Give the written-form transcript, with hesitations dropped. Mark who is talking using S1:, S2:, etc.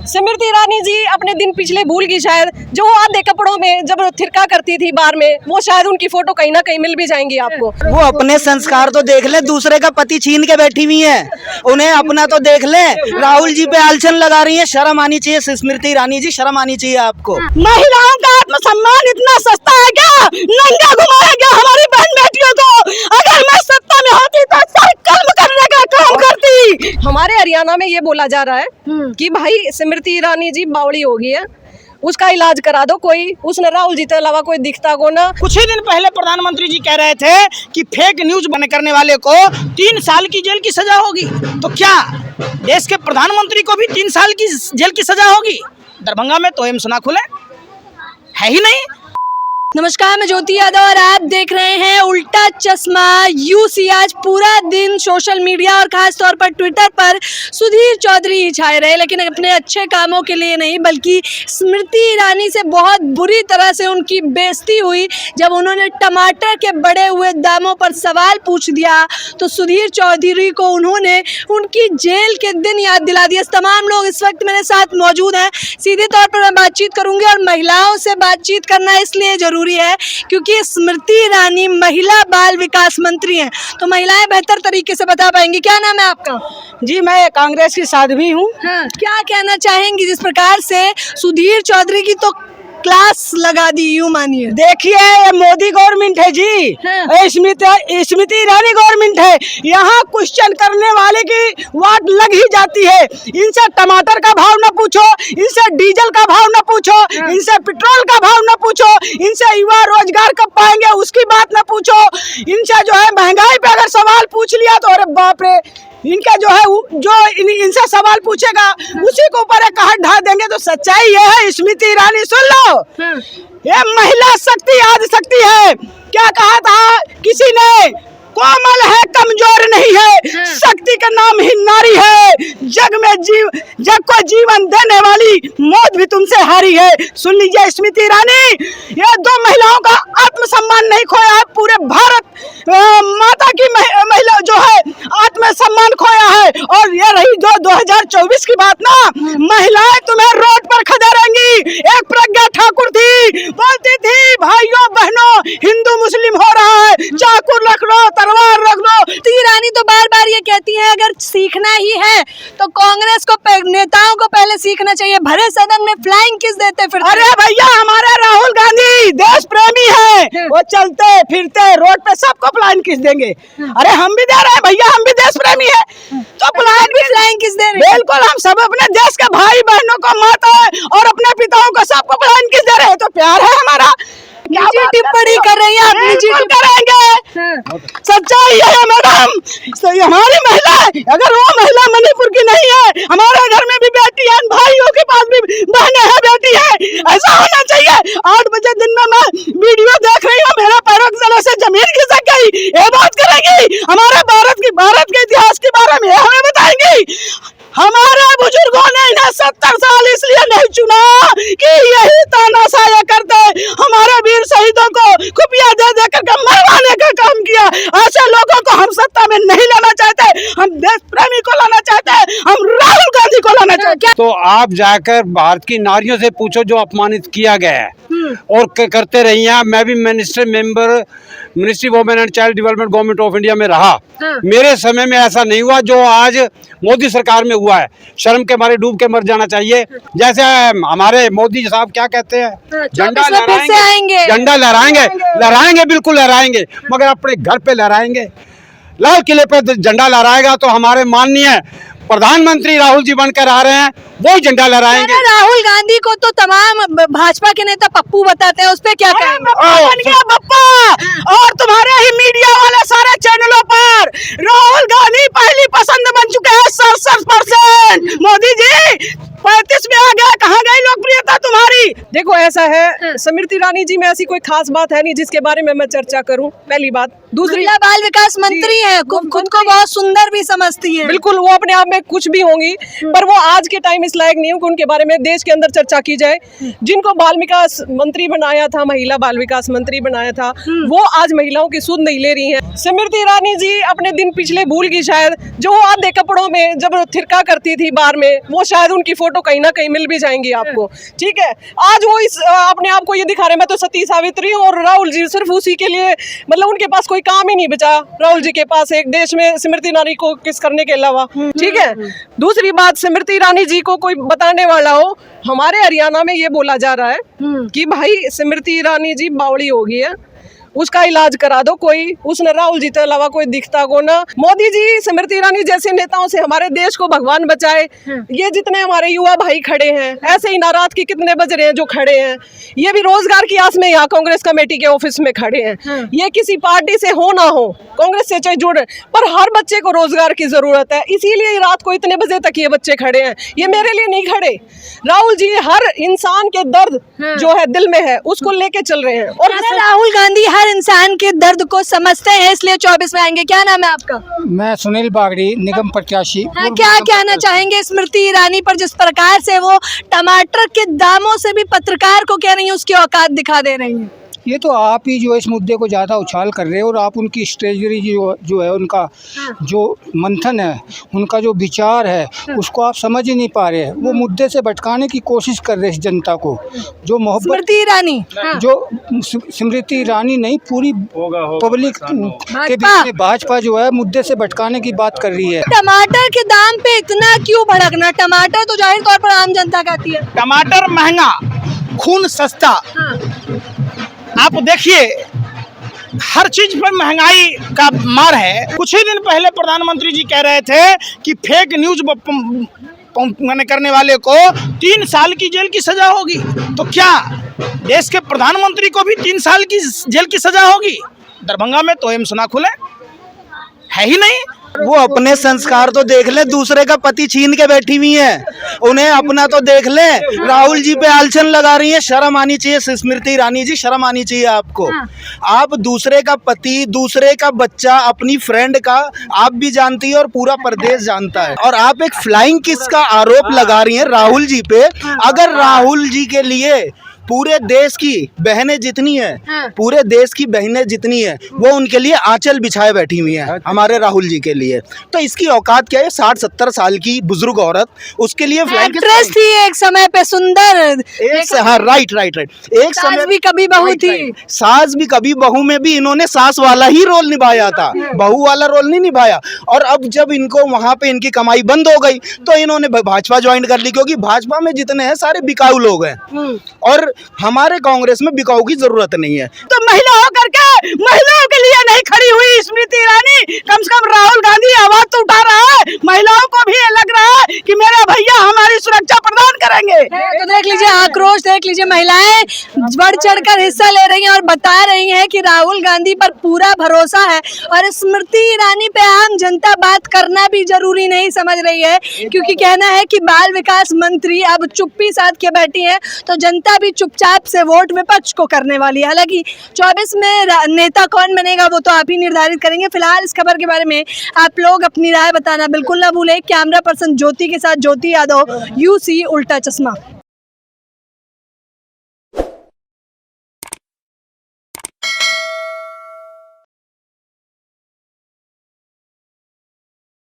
S1: स्मृति ईरानी जी अपने दिन पिछले भूल गई शायद, जो वो आधे कपड़ों में जब थिरका करती थी बार में, वो शायद उनकी फोटो कहीं ना कहीं मिल भी जाएंगी आपको।
S2: वो अपने संस्कार तो देख ले, दूसरे का पति छीन के बैठी हुई है, उन्हें अपना तो देख ले। राहुल जी पे आलचन लगा रही है, शर्म आनी चाहिए स्मृति ईरानी जी, शर्म आनी चाहिए आपको।
S1: महिलाओं का आत्मसम्मान इतना सस्ता है क्या? नंगा घुमाया गया हमारी बहन बेटियों को। अगर मैं सत्ता में होती तो सर कर्म करने का काम करती। हमारे हरियाणा में ये बोला जा रहा है कि भाई स्मृति ईरानी जी बावड़ी हो गई है, उसका इलाज करा दो कोई, उसने राहुल जी के अलावा कोई दिखता को ना।
S2: कुछ ही दिन पहले प्रधानमंत्री जी कह रहे थे कि फेक न्यूज बने करने वाले को 3 साल की जेल की सजा होगी, तो क्या देश के प्रधानमंत्री को भी 3 साल की जेल की सजा होगी? दरभंगा में तो एम्स ना खुले, है ही नहीं।
S3: नमस्कार, मैं ज्योति यादव और आप देख रहे हैं उल्टा चश्मा यूसी। आज पूरा दिन सोशल मीडिया और खास तौर पर ट्विटर पर सुधीर चौधरी ही छाए रहे, लेकिन अपने अच्छे कामों के लिए नहीं, बल्कि स्मृति ईरानी से बहुत बुरी तरह से उनकी बेइज्जती हुई जब उन्होंने टमाटर के बढ़े हुए दामों पर सवाल पूछ दिया। तो सुधीर चौधरी को उन्होंने उनकी जेल के दिन याद दिला दिया। तमाम लोग इस वक्त मेरे साथ मौजूद हैं, सीधे तौर पर मैं बातचीत करूंगी और महिलाओं से बातचीत करना इसलिए जरूरी है क्योंकि स्मृति ईरानी महिला बाल विकास मंत्री हैं, तो महिलाएं बेहतर तरीके से बता पाएंगी। क्या नाम है आपका?
S2: जी, मैं कांग्रेस की साध्वी हूँ।
S3: हाँ, क्या कहना चाहेंगी जिस प्रकार से सुधीर चौधरी की तो क्लास लगा दी, यूं मानिए?
S2: देखिए, ये मोदी गवर्नमेंट है जी,
S3: हाँ।
S2: स्मृति ईरानी गवर्नमेंट है। यहाँ क्वेश्चन करने वाले की वाट लग ही जाती है। इनसे टमाटर का भाव न पूछो, इनसे डीजल का भाव न पूछो,
S3: हाँ।
S2: इनसे पेट्रोल का भाव न पूछो, इनसे युवा रोजगार कब पाएंगे उसकी बात न पूछो, इनसे जो है महंगाई पे अगर सवाल पूछ लिया तो अरे बाप रे, इनका जो है जो इनसे सवाल पूछेगा उसी के ऊपर एक कहर ढा देंगे। तो सच्चाई ये है, स्मृति ईरानी सुन लो, ये महिला शक्ति आदि शक्ति है। क्या कहा था किसी ने? कोमल है, कमजोर नहीं है, शक्ति का नाम ही नारी है। जग को जीवन देने वाली मौत भी तुमसे हारी है। सुन लीजिए स्मृति ईरानी, ये 2 महिलाओं का आत्मसम्मान नहीं खोया है, पूरे भारत माता की महिला जो है आत्मसम्मान खोया है। और ये रही 2024 की बात ना, महिलाएं तुम्हें रोड पर खदेड़ेंगी। एक प्रज्ञा ठाकुर थी, बोलती थी भाइयों बहनों हिंदू मुस्लिम हो रहा है, चाकू रख लो, तलवार रख लो।
S3: ईरानी तो बार बार ये कहती है अगर सीखना ही है तो कांग्रेस को नेताओं को पहले सीखना चाहिए। भरे सदन में फ्लाइंग किस देते फिर?
S2: अरे भैया, हमारे राहुल गांधी देश प्रेमी है, वो चलते फिरते रोड पे सबको फ्लाइंग किस देंगे। अरे हम भी दे रहे हैं भैया, हम भी देश प्रेमी है, तो
S3: फ्लाइंग किस दे रहे हैं?
S2: बिल्कुल, हम सब अपने देश के भाई बहनों को, माता और अपने पिताओं को सबको फ्लाइंग किस दे रहे हैं। तो प्यार है हमारा।
S3: निजी टिप्पणी कर रही है आप? निजी
S2: करेंगे, सच्चाई है मैडम। हमारी महिला, अगर वो महिला मणिपुर की नहीं है, हमारे घर में भी बेटी है, भाइयों के पास भी बहनें हैं, बेटी है, ऐसा होना चाहिए। 8 बजे दिन में मैं वीडियो देख रही हूँ, मेरा पैरों के तले से जमीन खिसक गई। ये बात करेंगी हमारे भारत के इतिहास के बारे में हमें बताएंगी? हमारे बुजुर्गों ने इन्हें 70 साल इसलिए नहीं चुना कि यही तानाशाही करते, हमारे वीर शहीदों को खुफिया दे देकर मरवाने का काम किया। ऐसे लोगों को हम सत्ता में नहीं लाना चाहते, हम देश प्रेमी को लाना चाहते हैं, हम राहुल गांधी को लाना चाहते हैं।
S4: तो आप जाकर भारत की नारियों से पूछो जो अपमानित किया गया है और करते रही हैं। मैं भी ministry women and child development government of India में रहा। मेरे समय में ऐसा नहीं हुआ जो आज मोदी सरकार में हुआ है। शर्म के मारे डूब के मर जाना चाहिए। जैसे हमारे मोदी साहब क्या कहते हैं, झंडा लहराएंगे, झंडा लहराएंगे, बिल्कुल लहराएंगे, मगर अपने घर पे लहराएंगे। लाल किले पे झंडा लहराएगा तो हमारे माननीय प्रधानमंत्री राहुल जी बनकर आ रहे हैं, वही झंडा लहराएंगे।
S3: राहुल गांधी को तो तमाम भाजपा के नेता पप्पू बताते हैं, उस पे क्या कहेंगे?
S2: पप्पा और तुम्हारे ही मीडिया वाले सारे चैनलों पर राहुल गांधी पहली पसंद बन चुके हैं 67%। मोदी जी 35 में आ गया, कहाँ गई लोकप्रियता तुम्हारी?
S1: भाई देखो ऐसा है, स्मृति ईरानी जी में ऐसी कोई खास बात है नहीं जिसके बारे में मैं चर्चा करूं, पहली बात। दूसरी,
S3: महिला बाल विकास मंत्री है, खुद को बहुत सुंदर भी समझती है।
S1: बिल्कुल, वो अपने आप में कुछ भी होंगी, पर वो आज के टाइम इस लायक नहीं हो कि उनके बारे में देश के अंदर चर्चा की जाए। जिनको बाल विकास मंत्री बनाया था, महिला बाल विकास मंत्री बनाया था, वो आज महिलाओं की सुध नहीं ले रही हैं। स्मृति ईरानी जी अपने दिन पिछले भूल गई शायद, जो वो आधे कपड़ों में जब थिरका करती थी बार में, वो शायद उनकी फोटो कहीं ना कहीं मिल भी जाएंगी आपको, ठीक है। आज वो इस अपने आप को ये दिखा रहे मैं तो सती सावित्री हूँ, और राहुल जी सिर्फ उसी के लिए, मतलब उनके पास कोई काम ही नहीं बचा राहुल जी के पास एक देश में स्मृति ईरानी को किस करने के अलावा, ठीक है। दूसरी बात, स्मृति ईरानी जी को कोई बताने वाला हो, हमारे हरियाणा में ये बोला जा रहा है कि भाई स्मृति ईरानी जी बावड़ी हो गई है, उसका इलाज करा दो कोई, उसने राहुल जी के अलावा कोई दिखता को ना। मोदी जी स्मृति ईरानी जैसे नेताओं से हमारे देश को भगवान बचाए। ये जितने हमारे युवा भाई खड़े हैं, ऐसे ही नाराज की कितने बज रहे हैं जो खड़े हैं, ये भी रोजगार की आस में यहाँ कांग्रेस कमेटी के ऑफिस में खड़े हैं। ये किसी पार्टी से हो ना हो, कांग्रेस से चाहे जुड़े, पर हर बच्चे को रोजगार की जरूरत है, इसीलिए रात को इतने बजे तक ये बच्चे खड़े हैं। ये मेरे लिए नहीं खड़े, राहुल जी हर इंसान के दर्द जो है दिल में है उसको लेके चल रहे हैं। और
S3: राहुल गांधी हर इंसान के दर्द को समझते हैं, इसलिए 24 में आएंगे। क्या नाम है आपका?
S5: मैं सुनील बागड़ी, निगम प्रत्याशी।
S3: हाँ, क्या कहना चाहेंगे स्मृति ईरानी पर, जिस प्रकार से वो टमाटर के दामों से भी पत्रकार को कह रही है उसकी औकात दिखा दे रही है?
S5: ये तो आप ही जो इस मुद्दे को ज़्यादा उछाल कर रहे हो, और आप उनकी स्ट्रेटजी जो है, उनका जो मंथन है, उनका जो विचार है, उसको आप समझ ही नहीं पा रहे हैं। वो मुद्दे से भटकाने की कोशिश कर रहे हैं इस जनता को। जो मोहब्बत
S3: स्मृति ईरानी,
S5: जो स्मृति ईरानी नहीं, पूरी पब्लिक के बीच में भाजपा जो है मुद्दे से भटकाने की बात कर रही है।
S3: टमाटर के दाम पे इतना क्यों भड़कना? टमाटर तो जाहिर तौर पर आम जनता खाती है।
S6: टमाटर महंगा, खून सस्ता। आप देखिए हर चीज पर महंगाई का मार है। कुछ ही दिन पहले प्रधानमंत्री जी कह रहे थे कि फेक न्यूज करने वाले को 3 साल की जेल की सजा होगी। तो क्या देश के प्रधानमंत्री को भी 3 साल की जेल की सजा होगी? दरभंगा में तो एम्स ना खुले, है ही नहीं।
S7: वो अपने संस्कार तो देख ले, दूसरे का पति छीन के बैठी हुई है, उन्हें अपना तो देख ले। राहुल जी पे आलचन लगा रही है, शर्म आनी चाहिए स्मृति ईरानी जी, शर्म आनी चाहिए आपको। आप दूसरे का पति, दूसरे का बच्चा, अपनी फ्रेंड का आप भी जानती है और पूरा प्रदेश जानता है, और आप एक फ्लाइंग किस का आरोप लगा रही हैं राहुल जी पे। अगर राहुल जी के लिए पूरे देश की बहनें जितनी है, पूरे देश की बहनें जितनी है, वो उनके लिए आंचल बिछाए बैठी हुई है हमारे राहुल जी के लिए, तो इसकी औकात क्या है? 60-70 साल की बुजुर्ग औरत, उसके लिए
S3: एक्ट्रेस थी एक समय पे, सुंदर।
S7: हाँ, राइट। एक समय
S3: भी कभी बहू थी,
S7: सास भी कभी बहू में भी इन्होंने सास वाला ही रोल निभाया था, बहू वाला रोल नहीं निभाया। और अब जब इनको वहां पे इनकी कमाई बंद हो गई तो इन्होंने भाजपा ज्वाइन कर ली, क्योंकि भाजपा में जितने हैं सारे बिकाऊ लोग हैं, और हमारे कांग्रेस में बिकाऊ की जरूरत नहीं है।
S2: तो महिला होकर के महिलाओं के लिए नहीं खड़ी हुई स्मृति ईरानी, कम से कम राहुल गांधी आवाज तो उठा रहा है, महिलाओं को भी ये लग रहा है कि मेरे भैया हमारी सुरक्षा प्रदान करेंगे।
S3: तो देख लीजिए आक्रोश, देख लीजिए महिलाएं बढ़ चढ़कर हिस्सा ले रही हैं और बता रही हैं कि राहुल गांधी पर पूरा भरोसा है, और स्मृति ईरानी पे आम जनता बात करना भी जरूरी नहीं समझ रही है, क्योंकि कहना है कि बाल विकास मंत्री अब चुप्पी साध के बैठी है, तो जनता भी चुपचाप से वोट विपक्ष को करने वाली है। हालांकि 24 में नेता कौन बनेगा वो तो आप ही निर्धारित करेंगे। फिलहाल इस खबर के बारे में आप लोग अपनी राय बताना बिल्कुल ना भूलें। कैमरा पर्सन ज्योति के साथ ज्योति यादव, यूसी उल्टा चश्मा।